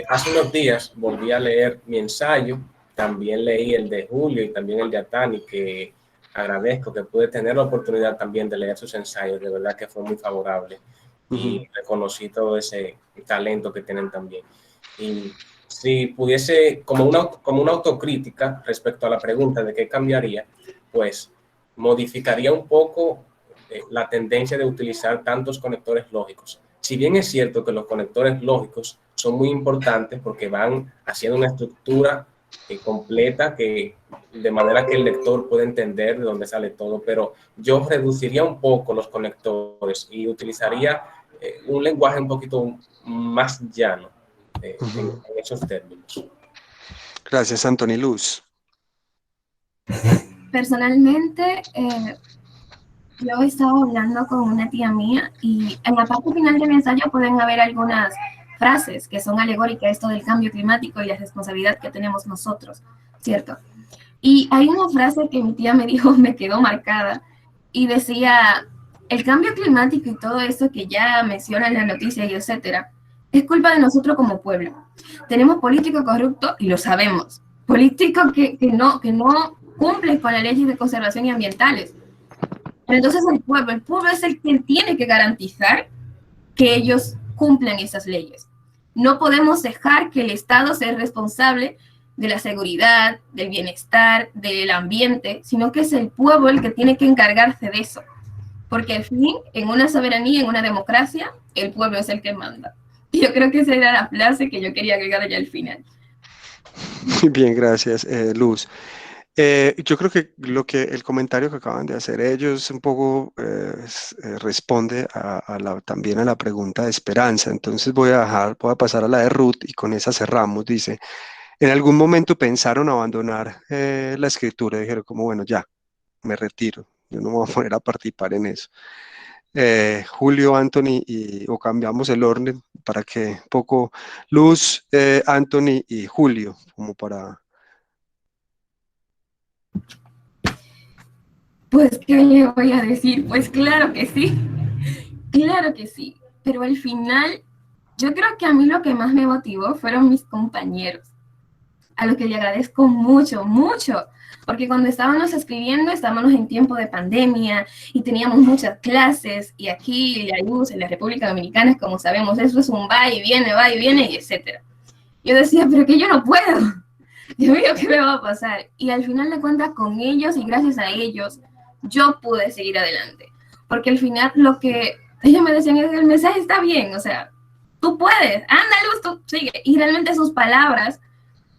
hace unos días volví a leer mi ensayo. También leí el de Julio y también el de Atani, que agradezco que pude tener la oportunidad también de leer sus ensayos. De verdad que fue muy favorable y reconocí todo ese talento que tienen también. Y si pudiese, como una autocrítica respecto a la pregunta de qué cambiaría, pues modificaría un poco la tendencia de utilizar tantos conectores lógicos. Si bien es cierto que los conectores lógicos son muy importantes porque van haciendo una estructura completa, que de manera que el lector puede entender de dónde sale todo, pero yo reduciría un poco los conectores y utilizaría un lenguaje un poquito más llano en esos términos. Gracias, Anthony. Luz. Personalmente, yo estaba hablando con una tía mía y en la parte final de mi ensayo pueden haber algunas frases que son alegóricas, esto del cambio climático y la responsabilidad que tenemos nosotros, ¿cierto? Y hay una frase que mi tía me dijo, me quedó marcada, y decía, el cambio climático y todo eso que ya mencionan en la noticia y etcétera, es culpa de nosotros como pueblo. Tenemos políticos corruptos y lo sabemos, políticos que no cumplen con las leyes de conservación y ambientales. Pero entonces el pueblo es el que tiene que garantizar que ellos cumplan esas leyes. No podemos dejar que el Estado sea responsable de la seguridad, del bienestar, del ambiente, sino que es el pueblo el que tiene que encargarse de eso. Porque al fin, en una soberanía, en una democracia, el pueblo es el que manda. Y yo creo que esa era la frase que yo quería agregar ya al final. Muy bien, gracias, Luz. Yo creo que el comentario que acaban de hacer ellos un poco responde también a la pregunta de Esperanza. Entonces voy a pasar a la de Ruth y con esa cerramos. Dice, ¿en algún momento pensaron abandonar la escritura? Dijeron como, bueno, ya, me retiro, yo no me voy a poner a participar en eso. Julio, Anthony, o cambiamos el orden para que un poco Luz, Anthony y Julio, como para... Pues, ¿qué le voy a decir? Pues claro que sí, pero al final, yo creo que a mí lo que más me motivó fueron mis compañeros. a lo que le agradezco mucho, mucho, porque cuando estábamos escribiendo, estábamos en tiempo de pandemia y teníamos muchas clases, y aquí la luz en la República Dominicana, como sabemos, eso es un va y viene, y etcétera. Yo decía, pero que yo no puedo, Dios mío, ¿qué me va a pasar? Y al final de cuentas, con ellos y gracias a ellos, yo pude seguir adelante, porque al final lo que ellos me decían es que el mensaje está bien, o sea, tú puedes, anda Luz, tú sigue, y realmente sus palabras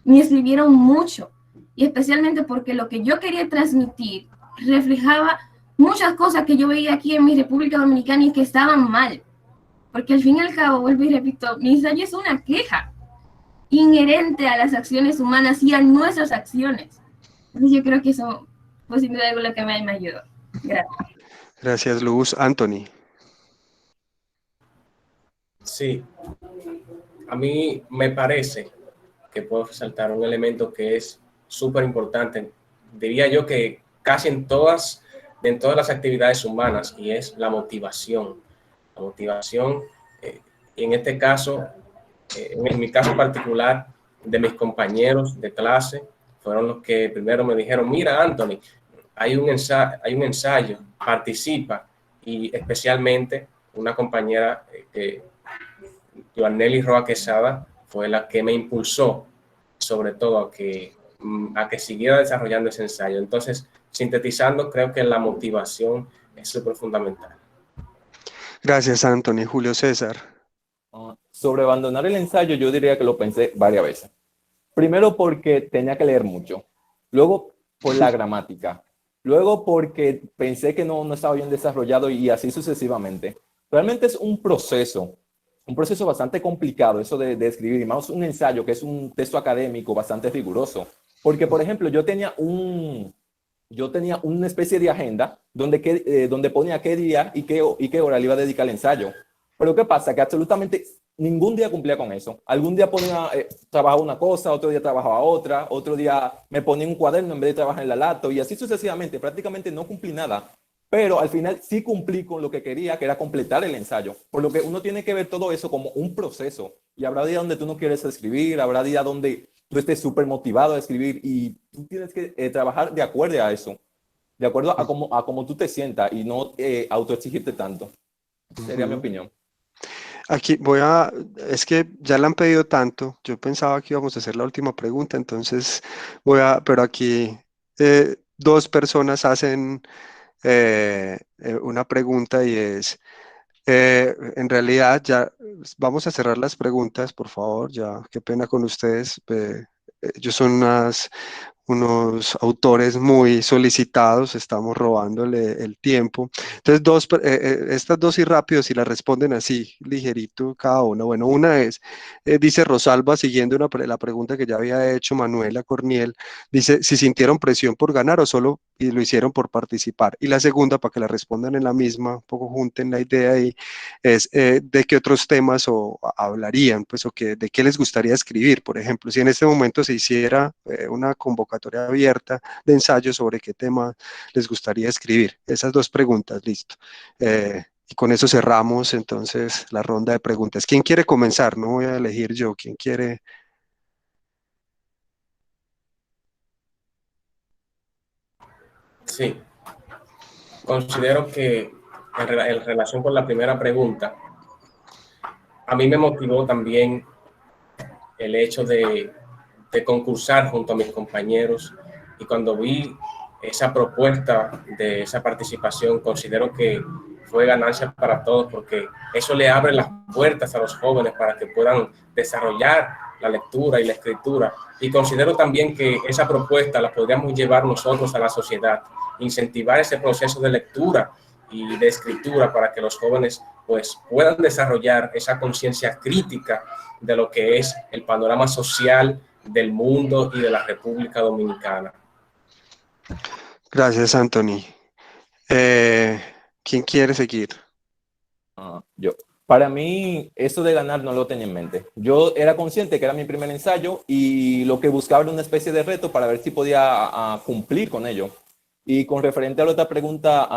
me escribieron mucho, y especialmente porque lo que yo quería transmitir reflejaba muchas cosas que yo veía aquí en mi República Dominicana y que estaban mal, porque al fin y al cabo, vuelvo y repito, mi ensayo es una queja inherente a las acciones humanas y a nuestras acciones. Entonces yo creo que eso fue sin duda lo que me ayudó. Gracias. Gracias, Luz. Anthony. Sí, a mí me parece que puedo resaltar un elemento que es súper importante, diría yo que casi en todas las actividades humanas, y es la motivación. La motivación, en este caso, en mi caso particular, de mis compañeros de clase, fueron los que primero me dijeron, mira, Anthony, hay un ensayo, participa, y especialmente una compañera, Joanneli Roa Quesada, fue la que me impulsó, sobre todo a que siguiera desarrollando ese ensayo. Entonces, sintetizando, creo que la motivación es súper fundamental. Gracias, Anthony. Julio César. Sobre abandonar el ensayo, yo diría que lo pensé varias veces. Primero porque tenía que leer mucho, luego por la gramática, luego porque pensé que no estaba bien desarrollado y así sucesivamente. Realmente es un proceso bastante complicado eso de escribir, y más un ensayo que es un texto académico bastante riguroso. Porque, por ejemplo, yo tenía una especie de agenda donde ponía qué día y qué hora le iba a dedicar al ensayo. Pero ¿qué pasa? Que absolutamente ningún día cumplía con eso. Algún día trabajaba una cosa, otro día trabajaba otra, otro día me ponía un cuaderno en vez de trabajar en la laptop, y así sucesivamente. Prácticamente no cumplí nada. Pero al final sí cumplí con lo que quería, que era completar el ensayo. Por lo que uno tiene que ver todo eso como un proceso. Y habrá días donde tú no quieres escribir, habrá días donde tú estés súper motivado a escribir, y tú tienes que trabajar de acuerdo a eso, de acuerdo a cómo tú te sientas, y no autoexigirte tanto. Sería mi opinión. Aquí es que ya la han pedido tanto, yo pensaba que íbamos a hacer la última pregunta, entonces pero aquí dos personas hacen una pregunta, y es, en realidad ya vamos a cerrar las preguntas, por favor, ya, qué pena con ustedes, ellos son unos autores muy solicitados, estamos robándole el tiempo. Entonces, estas dos y rápido, si las responden así, ligerito cada una. Bueno, una es, dice Rosalba, siguiendo la pregunta que ya había hecho Manuela Corniel, dice, si sintieron presión por ganar o solo y lo hicieron por participar. Y la segunda, para que la respondan en la misma, un poco junten la idea ahí, es de qué otros temas hablarían, pues, de qué les gustaría escribir. Por ejemplo, si en este momento se hiciera una convocatoria abierta de ensayo, sobre qué tema les gustaría escribir. Esas dos preguntas, listo. Y con eso cerramos entonces la ronda de preguntas. ¿Quién quiere comenzar? No voy a elegir yo. ¿Quién quiere? Sí, considero que en relación con la primera pregunta, a mí me motivó también el hecho de concursar junto a mis compañeros, y cuando vi esa propuesta de esa participación, considero que fue ganancia para todos, porque eso le abre las puertas a los jóvenes para que puedan desarrollar la lectura y la escritura, y considero también que esa propuesta la podríamos llevar nosotros a la sociedad, incentivar ese proceso de lectura y de escritura para que los jóvenes pues puedan desarrollar esa conciencia crítica de lo que es el panorama social del mundo y de la República Dominicana. Gracias, Anthony. ¿Quién quiere seguir? Yo. Para mí, eso de ganar no lo tenía en mente. Yo era consciente que era mi primer ensayo y lo que buscaba era una especie de reto para ver si podía cumplir con ello. Y con referente a la otra pregunta,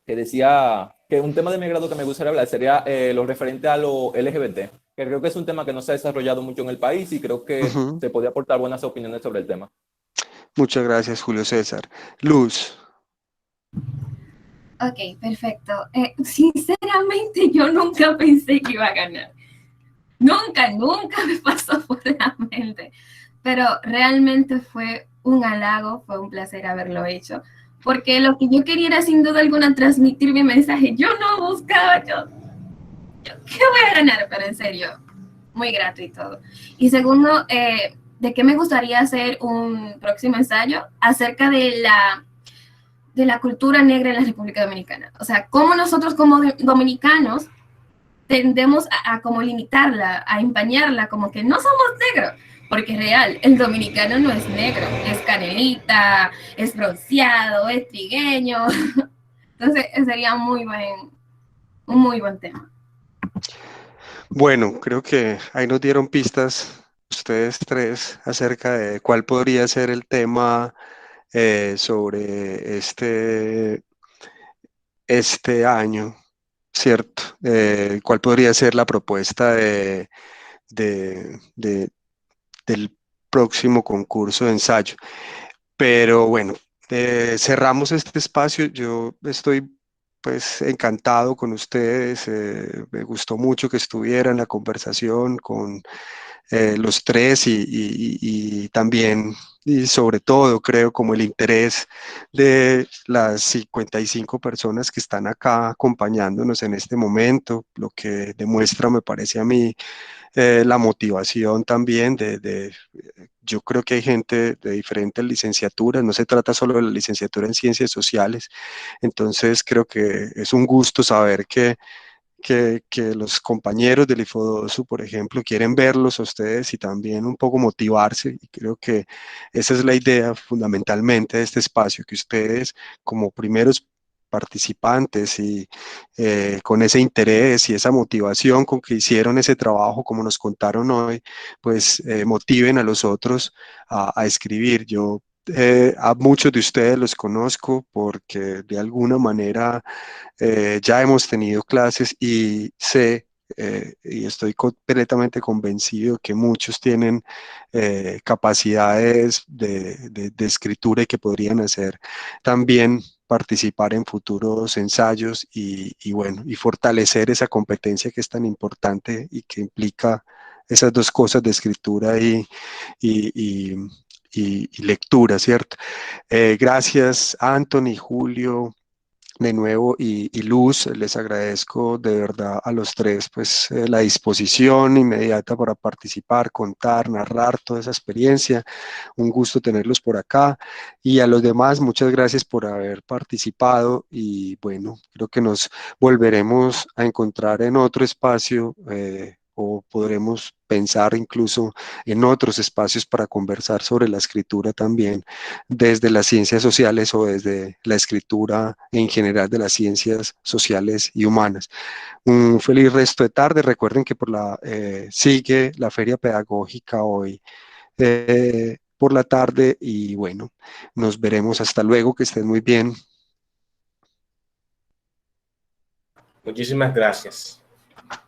que decía que un tema de mi grado que me gustaría hablar sería lo referente a lo LGBT. que creo que es un tema que no se ha desarrollado mucho en el país y creo que se podría aportar buenas opiniones sobre el tema. Muchas gracias, Julio César. Luz. Ok, perfecto. Sinceramente, yo nunca pensé que iba a ganar. Nunca me pasó por la mente. Pero realmente fue un halago, fue un placer haberlo hecho. Porque lo que yo quería era sin duda alguna transmitir mi mensaje. Yo no buscaba, ¿qué voy a ganar? Pero en serio, muy grato y todo. Y segundo, ¿de qué me gustaría hacer un próximo ensayo? Acerca de la cultura negra en la República Dominicana. O sea, cómo nosotros como dominicanos tendemos a como limitarla, a empañarla, como que no somos negros, porque es real, el dominicano no es negro, es canelita, es bronceado, es trigueño. Entonces sería un muy buen tema. Bueno, creo que ahí nos dieron pistas ustedes tres acerca de cuál podría ser el tema sobre este año, ¿cierto? ¿Cuál podría ser la propuesta de- del próximo concurso de ensayo? Pero bueno, cerramos este espacio. Yo estoy pues encantado con ustedes. Me gustó mucho que estuviera en la conversación con los tres y también y sobre todo creo como el interés de las 55 personas que están acá acompañándonos en este momento, lo que demuestra, me parece a mí, la motivación también yo creo que hay gente de diferentes licenciaturas, no se trata solo de la licenciatura en ciencias sociales, entonces creo que es un gusto saber que los compañeros del IFODOSU, por ejemplo, quieren verlos a ustedes y también un poco motivarse, y creo que esa es la idea fundamentalmente de este espacio, que ustedes como primeros participantes y con ese interés y esa motivación con que hicieron ese trabajo, como nos contaron hoy, pues motiven a los otros a escribir. Yo a muchos de ustedes los conozco porque de alguna manera ya hemos tenido clases y sé y estoy completamente convencido que muchos tienen capacidades de escritura y que podrían hacer también participar en futuros ensayos y bueno, y fortalecer esa competencia que es tan importante y que implica esas dos cosas de escritura y, y- y lectura, ¿cierto? Gracias, Anthony, Julio, de nuevo y Luz, les agradezco de verdad a los tres pues la disposición inmediata para participar, contar, narrar toda esa experiencia. Un gusto tenerlos por acá y a los demás muchas gracias por haber participado y bueno, creo que nos volveremos a encontrar en otro espacio o podremos pensar incluso en otros espacios para conversar sobre la escritura también desde las ciencias sociales o desde la escritura en general de las ciencias sociales y humanas. Un feliz resto de tarde. Recuerden que sigue la feria pedagógica hoy por la tarde y bueno, nos veremos hasta luego, que estén muy bien. Muchísimas gracias.